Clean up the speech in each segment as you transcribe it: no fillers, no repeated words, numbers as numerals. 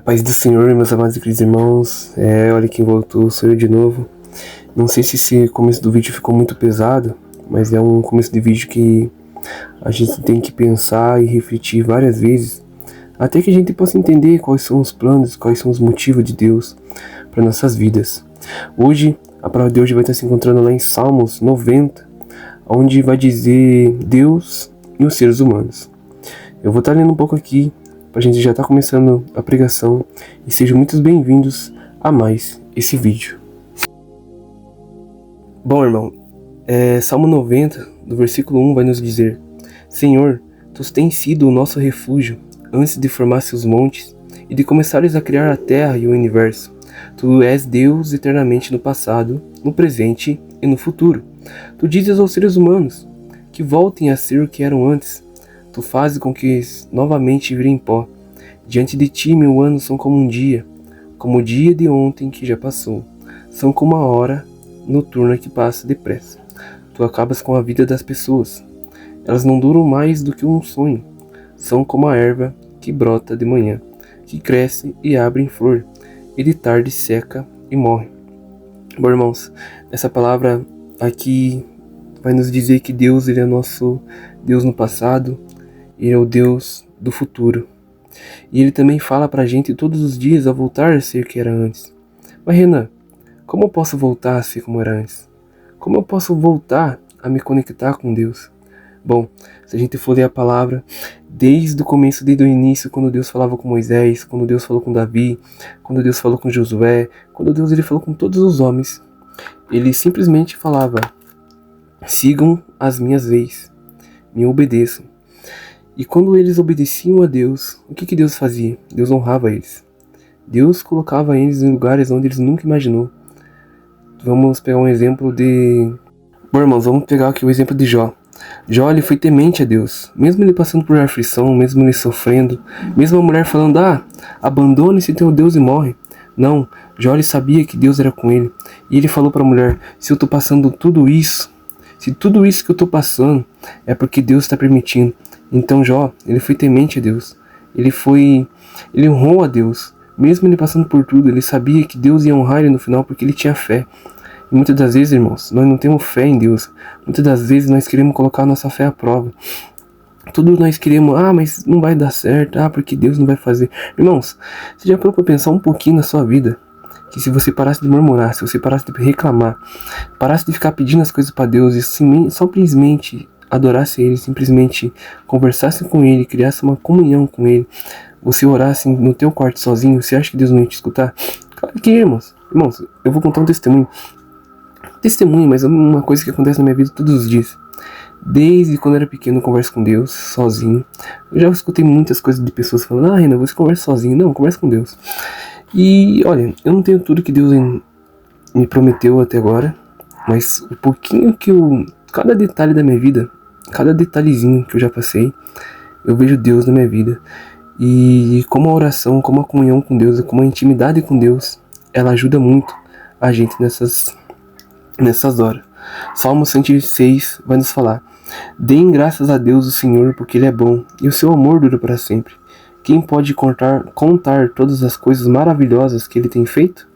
Paz do Senhor, meus amados e queridos irmãos. Olha quem voltou, sou eu de novo. Não sei se esse começo do vídeo ficou muito pesado, mas é um começo de vídeo que a gente tem que pensar e refletir várias vezes, até que a gente possa entender quais são os planos, quais são os motivos de Deus para nossas vidas. Hoje, a palavra de hoje vai estar se encontrando lá em Salmos 90, onde vai dizer Deus e os seres humanos. Eu vou estar lendo um pouco aqui, para a gente já estar começando a pregação, e sejam muito bem-vindos a mais esse vídeo. Bom, irmão, Salmo 90, do versículo 1 vai nos dizer: Senhor, Tu tens sido o nosso refúgio antes de formar-se os montes e de começares a criar a terra e o universo. Tu és Deus eternamente no passado, no presente e no futuro. Tu dizes aos seres humanos que voltem a ser o que eram antes. Tu fazes com que novamente virem pó. Diante de ti 1000 anos são como um dia, como o dia de ontem que já passou. São como a hora noturna que passa depressa. Tu acabas com a vida das pessoas. Elas não duram mais do que um sonho. São como a erva que brota de manhã, que cresce e abre em flor, e de tarde seca e morre. Bom, irmãos, essa palavra aqui vai nos dizer que Deus, Ele é nosso Deus no passado, Ele é o Deus do futuro. E Ele também fala pra gente todos os dias a voltar a ser o que era antes. Mas Renan, como eu posso voltar a ser como era antes? Como eu posso voltar a me conectar com Deus? Bom, se a gente for ler a palavra, desde o começo, desde o início, quando Deus falava com Moisés, quando Deus falou com Davi, quando Deus falou com Josué, quando Deus ele falou com todos os homens, Ele simplesmente falava: sigam as minhas leis, me obedeçam. E quando eles obedeciam a Deus, o que Deus fazia? Deus honrava eles. Deus colocava eles em lugares onde eles nunca imaginou. Vamos pegar um exemplo de... Bom, irmãos, vamos pegar aqui o exemplo de Jó. Jó, ele foi temente a Deus. Mesmo ele passando por aflição, mesmo ele sofrendo, mesmo a mulher falando: abandone-se teu Deus e morre. Não, Jó, ele sabia que Deus era com ele. E ele falou para a mulher: se eu estou passando tudo isso, se tudo isso que eu estou passando é porque Deus está permitindo. Então Jó, ele foi temente a Deus. Ele honrou a Deus. Mesmo ele passando por tudo, ele sabia que Deus ia honrar ele no final porque ele tinha fé. E muitas das vezes, irmãos, nós não temos fé em Deus. Muitas das vezes nós queremos colocar a nossa fé à prova. Tudo nós queremos: mas não vai dar certo, porque Deus não vai fazer. Irmãos, você já parou para pensar um pouquinho na sua vida? Que se você parasse de murmurar, se você parasse de reclamar, parasse de ficar pedindo as coisas para Deus e simplesmente adorasse Ele, simplesmente conversasse com Ele, criasse uma comunhão com Ele, você orasse no teu quarto sozinho, você acha que Deus não ia te escutar? Claro que, irmãos. Irmãos, eu vou contar um testemunho. Mas é uma coisa que acontece na minha vida todos os dias. Desde quando eu era pequeno eu converso com Deus, sozinho. Eu já escutei muitas coisas de pessoas falando: Renan, você conversa sozinho. Não, conversa com Deus. E, olha, eu não tenho tudo que Deus me prometeu até agora, mas o pouquinho que cada detalhe da minha vida, cada detalhezinho que eu já passei, eu vejo Deus na minha vida. E como a oração, como a comunhão com Deus, como a intimidade com Deus, ela ajuda muito a gente nessas horas. Salmo 106 vai nos falar: deem graças a Deus o Senhor, porque Ele é bom, e o seu amor dura para sempre. Quem pode contar todas as coisas maravilhosas que Ele tem feito?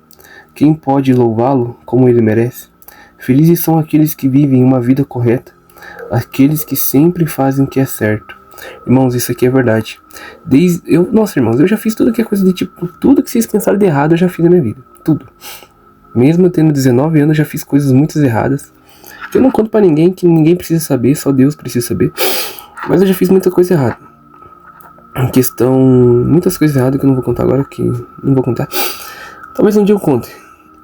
Quem pode louvá-lo como Ele merece? Felizes são aqueles que vivem uma vida correta, aqueles que sempre fazem o que é certo. Irmãos, isso aqui é verdade. Nossa, irmãos, eu já fiz tudo que é coisa de tipo, tudo que vocês pensaram de errado eu já fiz na minha vida. Tudo. Mesmo eu tendo 19 anos, eu já fiz coisas muito erradas. Eu não conto pra ninguém, que ninguém precisa saber, só Deus precisa saber. Mas eu já fiz muita coisa errada. Muitas coisas erradas que eu não vou contar agora, que não vou contar. Talvez um dia eu conte,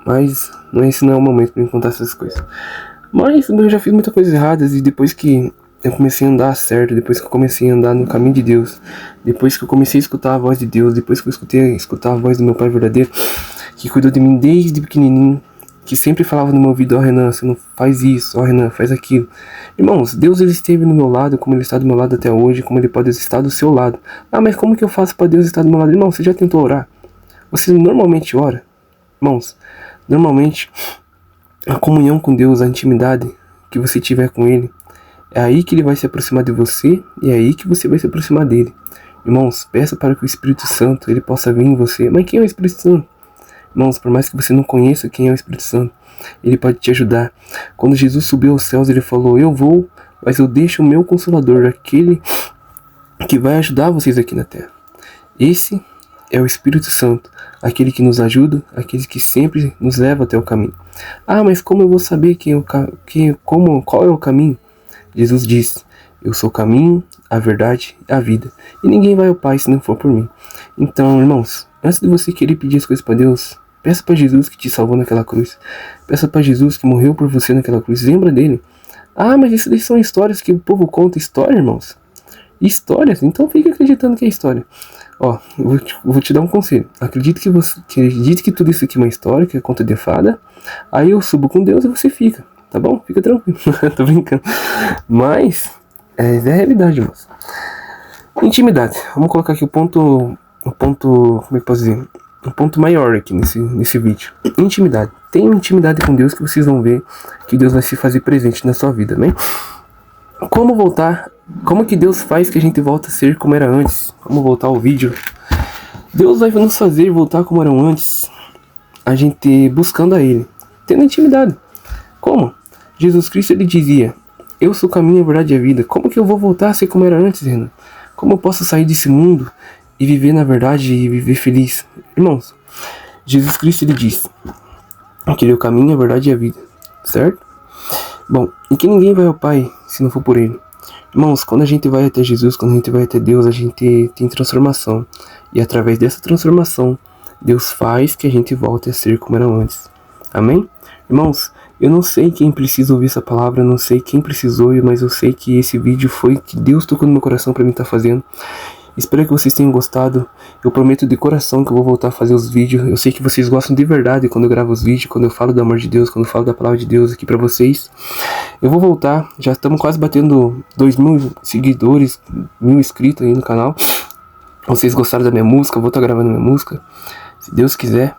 mas esse não é o momento pra eu contar essas coisas. Mas eu já fiz muitas coisas erradas, e depois que eu comecei a andar certo, depois que eu comecei a andar no caminho de Deus, depois que eu comecei a escutar a voz de Deus, depois que eu escutar a voz do meu Pai verdadeiro, que cuidou de mim desde pequenininho, que sempre falava no meu ouvido: Renan, você não faz isso, Renan, faz aquilo. Irmãos, Deus ele esteve no meu lado, como Ele está do meu lado até hoje, como Ele pode estar do seu lado. Mas como que eu faço para Deus estar do meu lado? Irmão, você já tentou orar? Você normalmente ora? Irmãos, normalmente a comunhão com Deus, a intimidade que você tiver com Ele, é aí que Ele vai se aproximar de você, e é aí que você vai se aproximar dele. Irmãos, peça para que o Espírito Santo ele possa vir em você. Mas quem é o Espírito Santo? Irmãos, por mais que você não conheça quem é o Espírito Santo, ele pode te ajudar. Quando Jesus subiu aos céus, ele falou: eu vou, mas eu deixo o meu Consolador, aquele que vai ajudar vocês aqui na terra. Esse é o Espírito Santo, aquele que nos ajuda, aquele que sempre nos leva até o caminho. Ah, mas como eu vou saber qual é o caminho? Jesus diz: eu sou o caminho, a verdade e a vida, e ninguém vai ao Pai se não for por mim. Então, irmãos, antes de você querer pedir as coisas para Deus, peça para Jesus que te salvou naquela cruz. Peça para Jesus que morreu por você naquela cruz. Lembra dele. Ah, mas isso daí são histórias que o povo conta. História, irmãos? Histórias? Então fique acreditando que é história. Ó, eu vou te dar um conselho. Acredite que tudo isso aqui é uma história, que é conta de fada. Aí eu subo com Deus e você fica. Tá bom? Fica tranquilo. Tô brincando. Mas é a realidade, irmãos. Intimidade. Vamos colocar aqui o ponto, como é que eu posso dizer? Um ponto maior aqui nesse vídeo. Intimidade. Tenha intimidade com Deus que vocês vão ver que Deus vai se fazer presente na sua vida, né? Como voltar? Como que Deus faz que a gente volta a ser como era antes? Vamos voltar ao vídeo. Deus vai nos fazer voltar como eram antes, a gente buscando a Ele, tendo intimidade. Como? Jesus Cristo, ele dizia: eu sou o caminho, a verdade e a vida. Como que eu vou voltar a ser como era antes, Renan? Como eu posso sair desse mundo e viver na verdade e viver feliz? Irmãos, Jesus Cristo, ele diz que ele é o caminho, a verdade e a vida, certo? Bom, e que ninguém vai ao Pai se não for por Ele. Irmãos, quando a gente vai até Jesus, quando a gente vai até Deus, a gente tem transformação. E através dessa transformação, Deus faz que a gente volte a ser como era antes. Amém? Irmãos, eu não sei quem precisa ouvir essa palavra, eu não sei quem precisou, mas eu sei que esse vídeo foi que Deus tocou no meu coração para mim estar fazendo. Espero que vocês tenham gostado. Eu prometo de coração que eu vou voltar a fazer os vídeos. Eu sei que vocês gostam de verdade quando eu gravo os vídeos, quando eu falo do amor de Deus, quando eu falo da palavra de Deus aqui pra vocês. Eu vou voltar. Já estamos quase batendo 2.000 seguidores, 1.000 inscritos aí no canal. Vocês gostaram da minha música? Eu vou estar gravando minha música, se Deus quiser.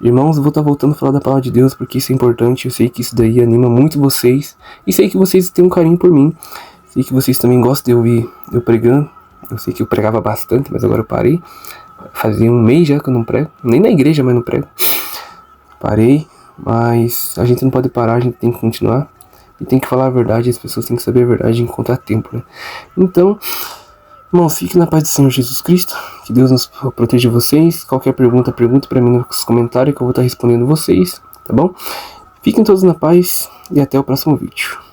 Irmãos, eu vou estar voltando a falar da palavra de Deus, porque isso é importante. Eu sei que isso daí anima muito vocês. E sei que vocês têm um carinho por mim. Sei que vocês também gostam de ouvir eu pregando. Eu sei que eu pregava bastante, mas agora eu parei. Fazia um mês já que eu não prego. Nem na igreja, mas não prego. Parei, mas a gente não pode parar, a gente tem que continuar. E tem que falar a verdade, as pessoas têm que saber a verdade e encontrar tempo, né? Então, irmãos, fiquem na paz do Senhor Jesus Cristo. Que Deus nos proteja vocês. Qualquer pergunta, pergunte pra mim nos comentários que eu vou estar respondendo vocês, tá bom? Fiquem todos na paz e até o próximo vídeo.